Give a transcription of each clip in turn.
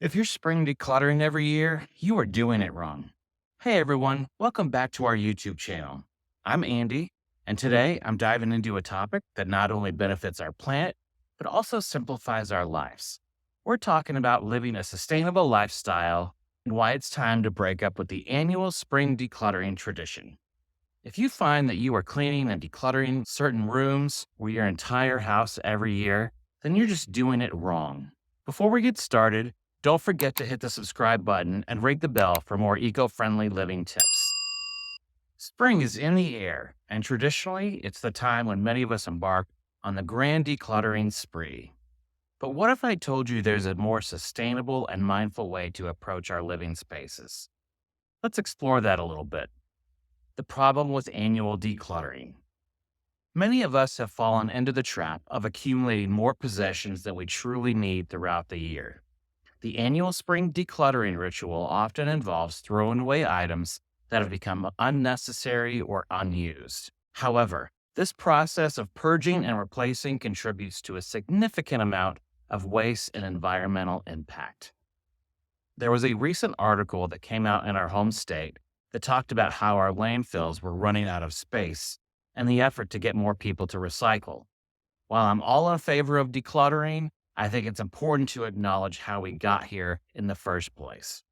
If you're spring decluttering every year, you are doing it wrong. Hey everyone, welcome back to our YouTube channel. I'm Andy, and today I'm diving into a topic that not only benefits our planet, but also simplifies our lives. We're talking about living a sustainable lifestyle and why it's time to break up with the annual spring decluttering tradition. If you find that you are cleaning and decluttering certain rooms or your entire house every year, then you're just doing it wrong. Before we get started, don't forget to hit the subscribe button and ring the bell for more eco-friendly living tips. Spring is in the air, and traditionally, it's the time when many of us embark on the grand decluttering spree. But what if I told you there's a more sustainable and mindful way to approach our living spaces? Let's explore that a little bit. The problem with annual decluttering. Many of us have fallen into the trap of accumulating more possessions than we truly need throughout the year. The annual spring decluttering ritual often involves throwing away items that have become unnecessary or unused. However, this process of purging and replacing contributes to a significant amount of waste and environmental impact. There was a recent article that came out in our home state that talked about how our landfills were running out of space and the effort to get more people to recycle. While I'm all in favor of decluttering, I think it's important to acknowledge how we got here in the first place.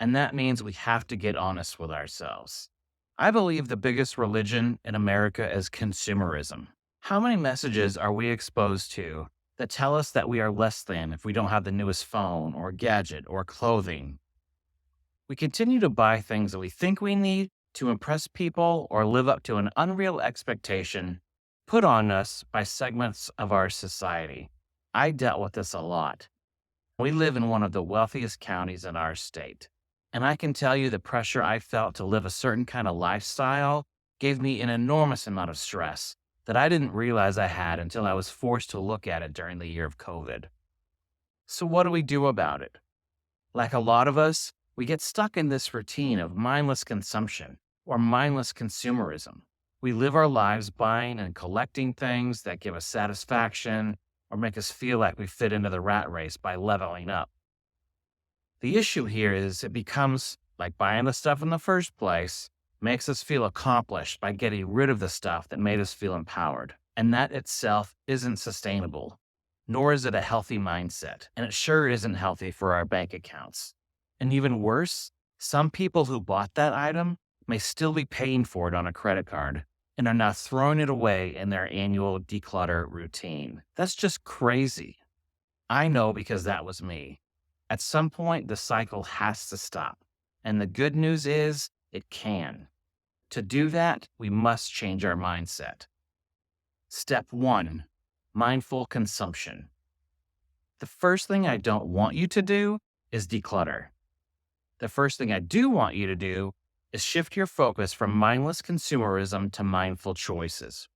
And that means we have to get honest with ourselves. I believe the biggest religion in America is consumerism. How many messages are we exposed to that tell us that we are less than if we don't have the newest phone or gadget or clothing? We continue to buy things that we think we need to impress people or live up to an unreal expectation put on us by segments of our society. I dealt with this a lot. We live in one of the wealthiest counties in our state. And I can tell you the pressure I felt to live a certain kind of lifestyle gave me an enormous amount of stress that I didn't realize I had until I was forced to look at it during the year of COVID. So, what do we do about it? Like a lot of us, we get stuck in this routine of mindless consumption or mindless consumerism. We live our lives buying and collecting things that give us satisfaction or make us feel like we fit into the rat race by leveling up. The issue here is it becomes like buying the stuff in the first place makes us feel accomplished by getting rid of the stuff that made us feel empowered. And that itself isn't sustainable, nor is it a healthy mindset. And it sure isn't healthy for our bank accounts. And even worse, some people who bought that item may still be paying for it on a credit card and are now throwing it away in their annual declutter routine. That's just crazy. I know because that was me. At some point, the cycle has to stop. And the good news is it can. To do that, we must change our mindset. Step 1, mindful consumption. The first thing I don't want you to do is declutter. The first thing I do want you to do is shift your focus from mindless consumerism to mindful choices.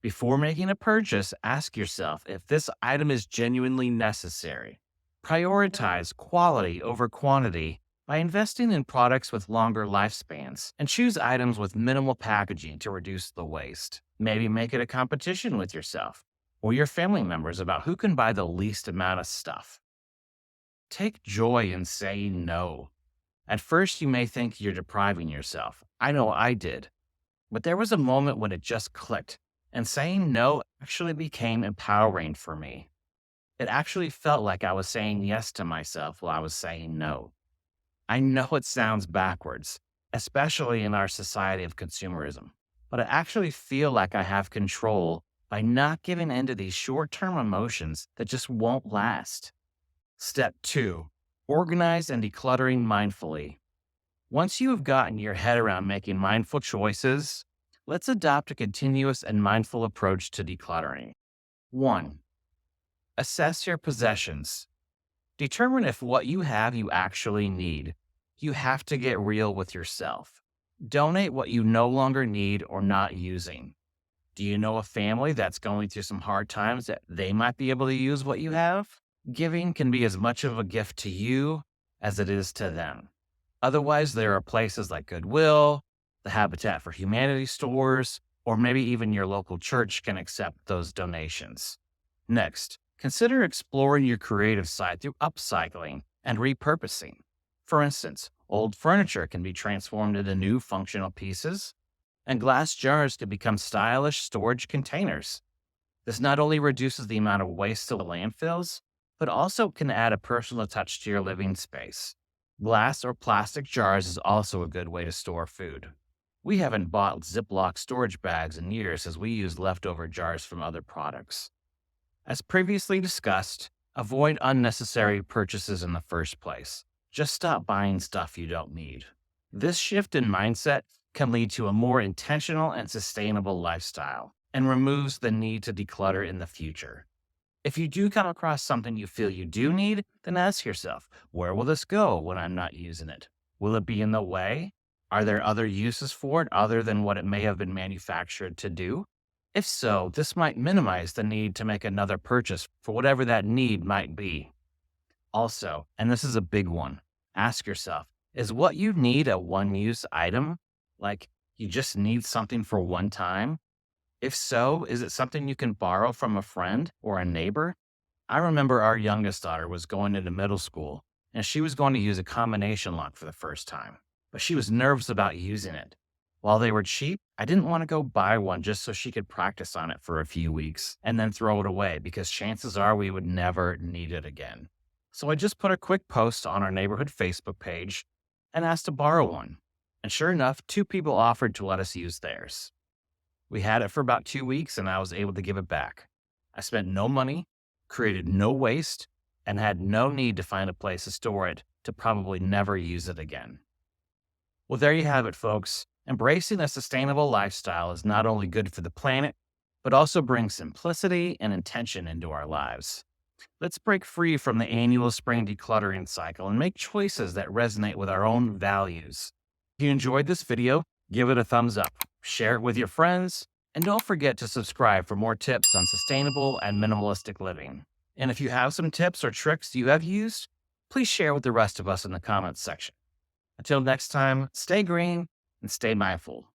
Before making a purchase, ask yourself if this item is genuinely necessary. Prioritize quality over quantity by investing in products with longer lifespans and choose items with minimal packaging to reduce the waste. Maybe make it a competition with yourself or your family members about who can buy the least amount of stuff. Take joy in saying no. At first, you may think you're depriving yourself. I know I did. But there was a moment when it just clicked, and saying no actually became empowering for me. It actually felt like I was saying yes to myself while I was saying no. I know it sounds backwards, especially in our society of consumerism, but I actually feel like I have control by not giving in to these short-term emotions that just won't last. Step 2, organize and decluttering mindfully. Once you have gotten your head around making mindful choices, let's adopt a continuous and mindful approach to decluttering. 1, assess your possessions. Determine if what you have you actually need. You have to get real with yourself. Donate what you no longer need or not using. Do you know a family that's going through some hard times that they might be able to use what you have? Giving can be as much of a gift to you as it is to them. Otherwise, there are places like Goodwill, the Habitat for Humanity stores, or maybe even your local church can accept those donations. Next, consider exploring your creative side through upcycling and repurposing. For instance, old furniture can be transformed into new functional pieces, and glass jars can become stylish storage containers. This not only reduces the amount of waste to landfills, but also can add a personal touch to your living space. Glass or plastic jars is also a good way to store food. We haven't bought Ziploc storage bags in years as we use leftover jars from other products. As previously discussed, avoid unnecessary purchases in the first place. Just stop buying stuff you don't need. This shift in mindset can lead to a more intentional and sustainable lifestyle and removes the need to declutter in the future. If you do come across something you feel you do need, then ask yourself, where will this go when I'm not using it? Will it be in the way? Are there other uses for it other than what it may have been manufactured to do? If so, this might minimize the need to make another purchase for whatever that need might be. Also, and this is a big one, ask yourself, is what you need a one-use item? Like you just need something for one time? If so, is it something you can borrow from a friend or a neighbor? I remember our youngest daughter was going into middle school and she was going to use a combination lock for the first time, but she was nervous about using it. While they were cheap, I didn't want to go buy one just so she could practice on it for a few weeks and then throw it away because chances are we would never need it again. So I just put a quick post on our neighborhood Facebook page and asked to borrow one. And sure enough, two people offered to let us use theirs. We had it for about 2 weeks and I was able to give it back. I spent no money, created no waste, and had no need to find a place to store it to probably never use it again. Well, there you have it, folks. Embracing a sustainable lifestyle is not only good for the planet, but also brings simplicity and intention into our lives. Let's break free from the annual spring decluttering cycle and make choices that resonate with our own values. If you enjoyed this video, give it a thumbs up, share it with your friends, and don't forget to subscribe for more tips on sustainable and minimalistic living. And if you have some tips or tricks you have used, please share with the rest of us in the comments section. Until next time, stay green and stay mindful.